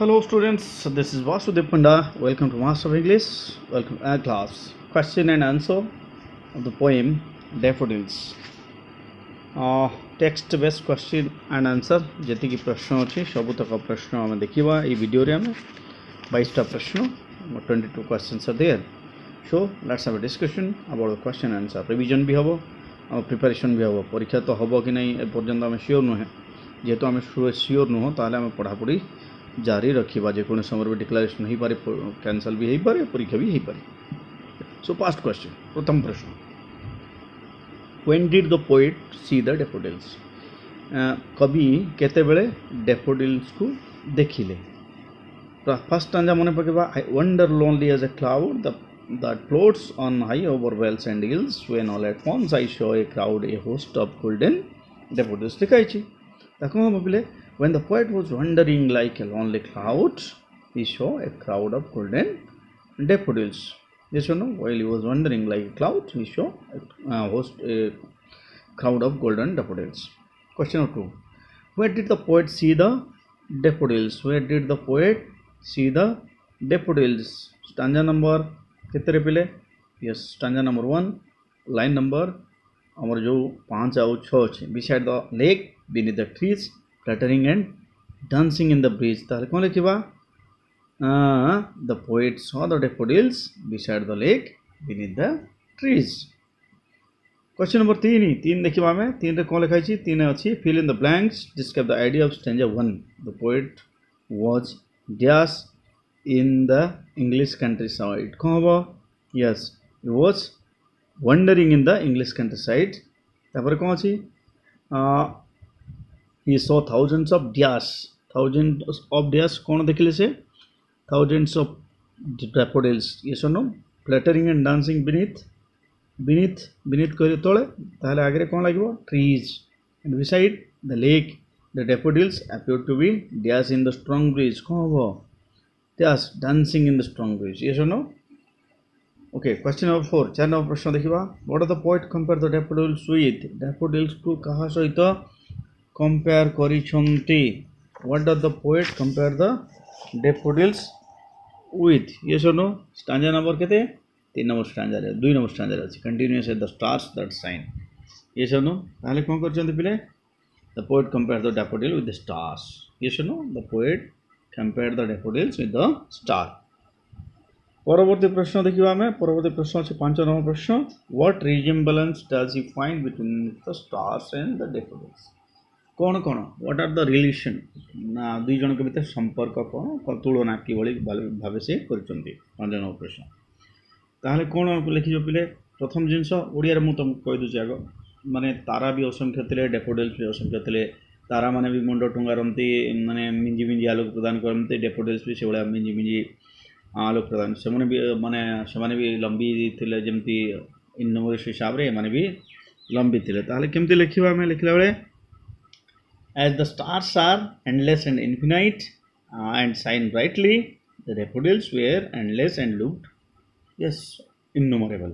Hello students, this is Vasudev Panda. Welcome to Master of English. Welcome to our class. Question and answer of the poem Daffodils. Text based question and answer जति की प्रश्न अच्छी सबुतक प्रश्न आम देखा ये video रे आम 22टा प्रश्न 22 questions are there. So let's have a discussion about the question and answer. Revision भी हबो और प्रिपरेशन भी हबो. परीक्षा तो हबो कि नहीं एपर्यंत आम सियोर नुहे जेहेतु आम सियोर नुह ताले आम पढ़ापढ़ी जारी रखा जेको समय भी डिक्लारेशन हो पारे कैंसल भी हो पारे परीक्षा भी हो पारे. सो फर्स्ट क्वेश्चन प्रथम प्रश्न when did the poet see the daffodils कवि केते बेले डैफोडिल्स को देखिले. फर्स्ट स्टांजा मन पकेबा I wander lonely as a cloud that floats on high over wells and hills when all at once I saw a crowd a host of golden daffodils लिखाइछि ताको हम बोले when the poet was wandering like a lonely cloud he saw a crowd of golden daffodils. Yes or no? While he was wandering like a cloud he saw a crowd of golden daffodils. Question number 2 where did the poet see the daffodils? Where did the poet see the daffodils? Stanza number कितने पिले. Yes stanza number 1 line number आमर जो 5 आउ 6 अच्छे beside the lake beneath the trees fluttering and dancing in the breeze ताले कौन लिखिबा the poet saw the daffodils beside the lake beneath the trees. Question number 3 देखिबा हमें 3 रे कौन लिखाई छी 3 अच्छी fill in the blanks describe the idea of stanza 1. The poet was dash in the English countryside. Yes, he was wandering in the English countryside. तापर कौन सी he saw thousands of dash कौन देखिले से thousands of daffodils. Yes or no? Fluttering and dancing beneath करे तोले ताले आगे कौन लागिबो trees and beside the lake the daffodils appeared to be dash in the strong breeze. कौन हो Yes, dancing in the strong breeze. Yes or no? Okay, question number 4. 4 number प्रश्न देखिबा. What does the poet compare the daffodils with? Daffodils को कहा सहित compare करिसंती. What does the poet compare the daffodils with? Yes or no? Stanza number केते 3 number stanza रे 2 number stanza रे अछि. Continuous at the stars that shine. Yes or no? ताले कोन करचंती पिले. The poet compares the daffodil with the stars. Yes or no? The poet compared the daffodils with the star. परवर्ती प्रश्न देखिबा हमें. परवर्ती प्रश्न अछि 5 नंबर प्रश्न. What resemblance does he find between the stars and the daffodils? Cone what are the relation ना दुई जन के भीतर संपर्क कोन तुलना की भली भाबे से करचंती. 5 नंबर प्रश्न ताहले कोन लिखिजो पिले. प्रथम जिंस ओडिया रे मु तुम कहि दुछि आगो माने तारा भी असंख्य थिले daffodils भी असंख्य थिले. तारा माने भी मुंड टुंगारंती माने मिंजी मिंजी आलोक प्रदान करते daffodils भी से बड़ा मिंजी मिंजी आलोक प्रदान से माने भी लंबी थिले जेमती इन नंबर हिसाब रे माने भी लंबी थिले. ताले केमती लिखिबा में लिखला बेले as the stars are endless and infinite and shine brightly the daffodils were endless and looked yes innumerable.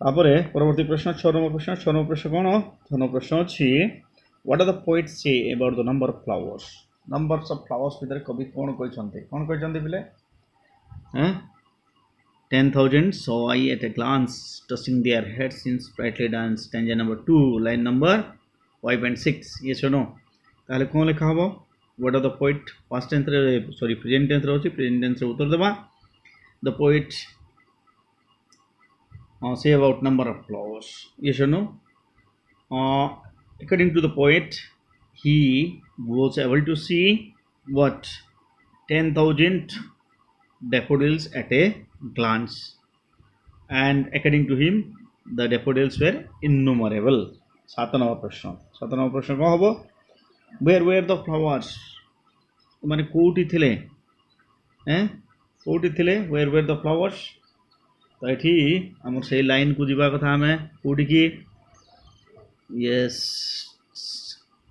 तापरे परवर्ती प्रश्न 6 नंबर प्रश्न कोन 6 नंबर प्रश्न अछि What does the poet say about the number of flowers? Numbers of flowers भितर कवि कोन कहचंती बिले 10,000 saw I at a glance tossing their heads in sprightly dance. Stanza number 2 line number 5 and 6. Yes or no? ताले कोन लिखा हबो. What does the poet past tense present tense रहउछि present tense रे उत्तर देबा. The poet say about number of flowers. Yes or no? According to the poet, he was able to see what 10,000 daffodils at a glance, and according to him, the daffodils were innumerable. 7 number प्रश्न कौन हबो. Where were the flowers? माने कोठी थिले where were the flowers? तो एठी हमर से लाइन को जीवा कथा हमें कोठी की Yes,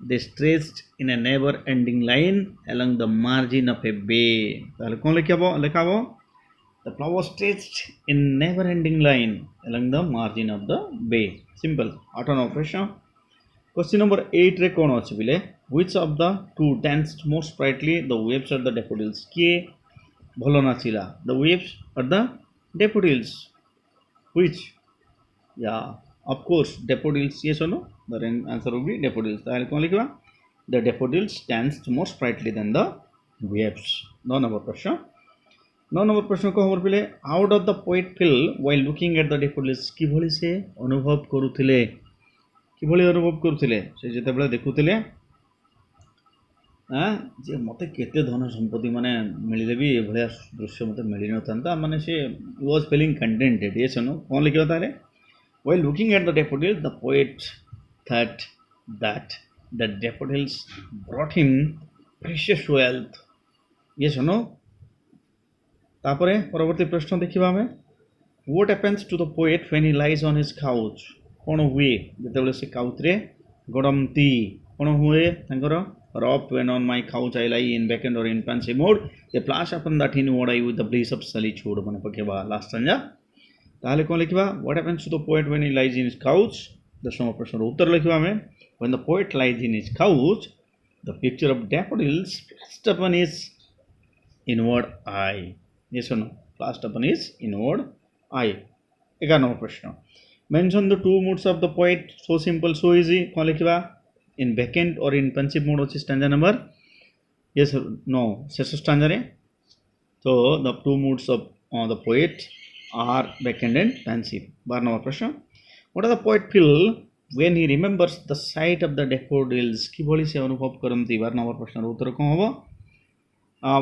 they stretched in a never-ending line along the margin of a bay. ताले कौन लिखाबो the flowers stretched in never-ending line along the margin of the bay. Simple. 8 number प्रश्न क्वेश्चन नंबर 8 रे कोन अछि बिले which of the two danced most sprightly the waves और the daffodils के भलो नाचिला the waves और द डैफोडिल्स व्हिच या of course daffodils yes or no the answer will be daffodils ताले कोन लिखबा the daffodils danced more sprightly than the waves 9 number प्रश्न 9 number प्रश्न को हमर पिले how does the poet feel while looking at the daffodils कि भली से अनुभव करूथिले कि भली अनुभव करूथिले से जते बेला देखुथिले जे मते केते धन संपत्ति माने मिलिले भी ए भलिया दृश्य मते मिलि नथांता माने से was feeling contented yes or no कोन लिखबा ताले while looking at the daffodils the poet thought that the daffodils brought him precious wealth yes or no तापरे परवर्ती प्रश्न देखिबा हमें what happens to the poet when he lies on his couch कोन हुए जते बेले से काउच रे गडमती कोन हुए तांकर rocked when on my couch I lie in vacant or in pensive mode they flash upon that inward eye with the bliss of solitude माने पकेबा last संजा ताले कोन लिखबा what happens to the poet when he lies in his couch 10 number प्रश्न उत्तर लिखबा हमें when the poet lies in his couch the picture of daffodils flashed upon his inward eye yes or no flashed upon his inward eye 11 number प्रश्न mention the two moods of the poet so simple so easy कोन लिखबा in vacant or in pensive mode ଅଛି stanza number yes or no शेष stanza रे so the two moods of the poet are vacant and pensive 12 number प्रश्न what does the poet feel when he remembers the sight of the daffodils कि भली से अनुभव करंती 12 number प्रश्न उत्तर कोन होबो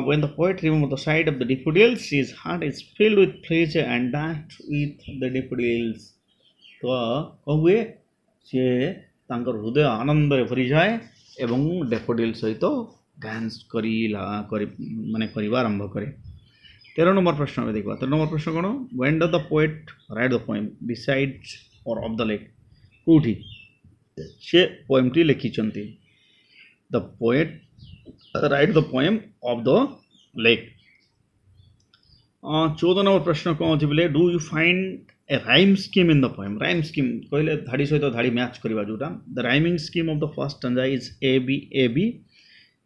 when the poet remembers the sight of the daffodils his heart is filled with pleasure and danced with the daffodils तो कहवे से तांकर हृदय आनंद रे भरी जाए एवं डैफोडिल सहित डांस करी माने करिवा आरंभ करे 13 नंबर प्रश्न में देखबा 13 नंबर प्रश्न कोन when does the poet write the poem besides or of the lake कोठी से पोएम टी लिखि चंती the poet write the poem of the lake 14 number प्रश्न कोन अछि बोले do you find a rhyme scheme in the poem rhyme scheme कहले धाड़ी सहित धाड़ी match करबा जोटा the rhyming scheme of the first stanza is ab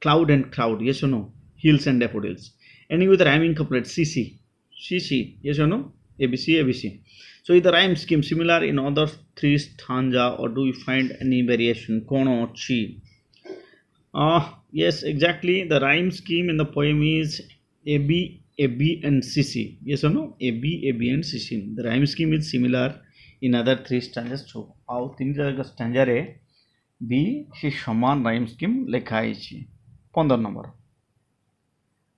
cloud and cloud yes or no hills and daffodils ending with rhyming couplet cc yes or no abc so is the rhyme scheme similar in other three stanza or do you find any variation kono achi yes exactly the rhyme scheme in the poem is ab and cc yes or no ab and cc the rhyme scheme is similar in other three stanzas so आउ तीन जगह stanza रे b से समान rhyme scheme लिखाई छी 15 number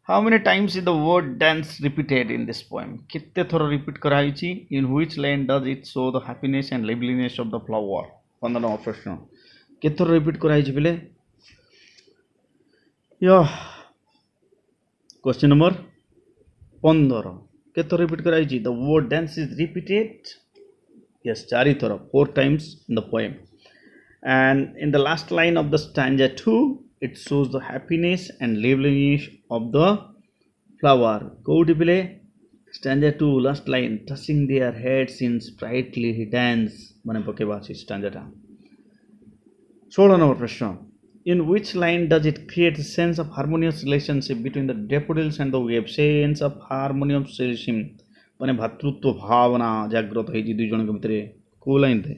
how many times is the word dance repeated in this poem कितने थोड़ा रिपीट कराई छी in which line does it show the happiness and liveliness of the flower 15 number प्रश्न कितने थोड़ा रिपीट कराई छी बोले या क्वेश्चन नंबर 15 केतो रिपीट कराई छी the word dance is repeated yes 4 थोड़ा 4 times in the poem and in the last line of the stanza 2 it shows the happiness and liveliness of the flower कोठी बिले stanza 2 last line touching their heads in sprightly dance माने पकेबा छी stanza टा 16 number प्रश्न in which line does it create a sense of harmonious relationship between the daffodils and the waves sense of harmonious relationship माने भातृत्व भावना जागृत है जी दुई जन के भितरे को लाइन थे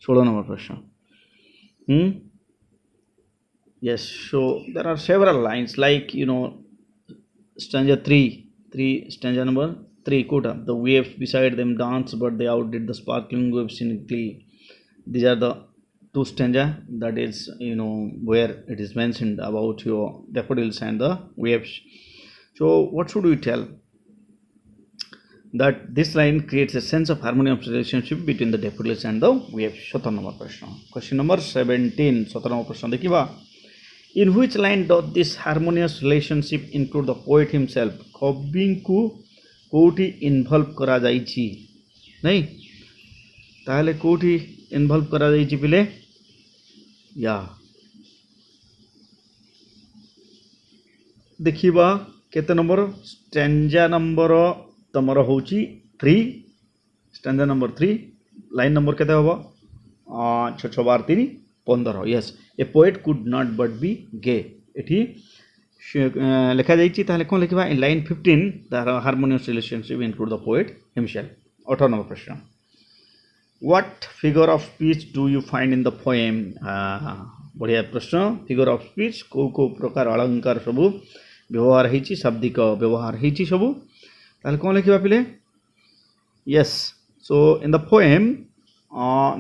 16 नंबर प्रश्न yes so there are several lines like you know stanza 3 stanza number 3 quota the waves beside them dance but they outdid the sparkling waves in glee these are the two stanza that is you know where it is mentioned about your daffodils and the waves so what should we tell that this line creates a sense of harmonious relationship between the daffodils and the waves 17 number प्रश्न question number 17 17 number प्रश्न देखिबा in which line does this harmonious relationship include the poet himself कवि को कोठी involve करा जाई छी नहीं ताले कोठी इन्वॉल्व करा जाई छी पिले या देखिबा केते नंबर स्टैंजा नंबर तमर होची 3 स्टैंजा नंबर 3 लाइन नंबर केते होबो 6 बार 3 15 yes a poet could not but be gay एठी लिखा जाइछि ताले कोन लिखबा in line 15 the harmonious relationship include the poet himself 18 number प्रश्न what figure of speech do you find in the poem बढ़िया प्रश्न फिगर ऑफ स्पीच को प्रकार अलंकार सब व्यवहार हेछि शाब्दिक व्यवहार हेछि सब ताले कोन लिखबा पिले yes so in the poem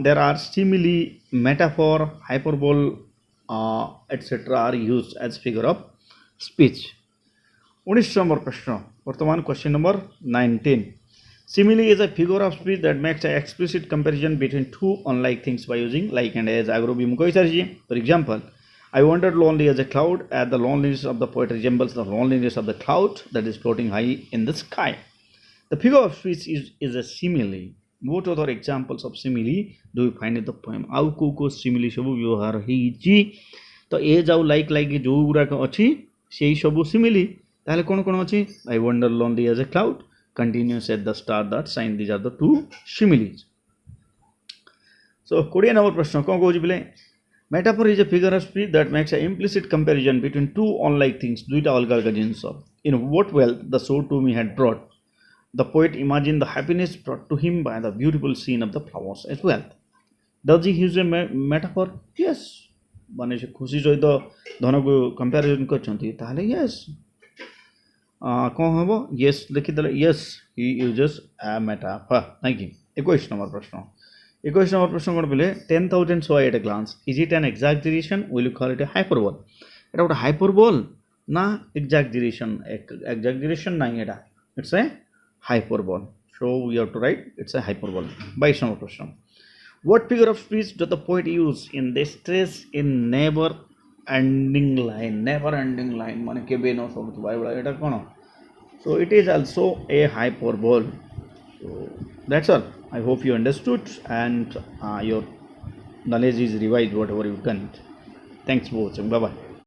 there are simile metaphor hyperbole etc are used as figure of speech 19 number प्रश्न वर्तमान question number 19 simile is a figure of speech that makes an explicit comparison between two unlike things by using like and as agro bhi mukoi sarji for example I wandered lonely as a cloud as the loneliness of the poet resembles the loneliness of the cloud that is floating high in the sky the figure of speech is a simile what other examples of simile do you find in the poem au ko simile sabu vyavahar heichi to e jau like jo gura अछि सेही सबु simile ताले कोन कोन अछि I wander lonely as a cloud continues at the star that shine these are the two similes so 20 number प्रश्न कोन कहू बिले metaphor is a figure of speech that makes an implicit comparison between two unlike things duita alga alga jinso in what wealth the soul to me had brought the poet imagined the happiness brought to him by the beautiful scene of the flowers as well does he use a metaphor yes माने से खुशी सहित धन को comparison करछंती ताले yes कोन हबो yes लिखि दले yes he uses a metaphor thank you 21 number प्रश्न 21 नंबर प्रश्न कोन बोले 10000 saw at a glance is it an exaggeration will you call it a hyperbole एटा गोटे हाइपरबोल ना exaggeration नाही एटा it's a hyperbole so we have to write it's a hyperbole 22 number प्रश्न what figure of speech does the poet use in the stress in never ending line माने केबे न सब Bible Etah cone so it is also a hyperbole so that's all I hope you understood and your knowledge is revised whatever you can thanks for watching bye bye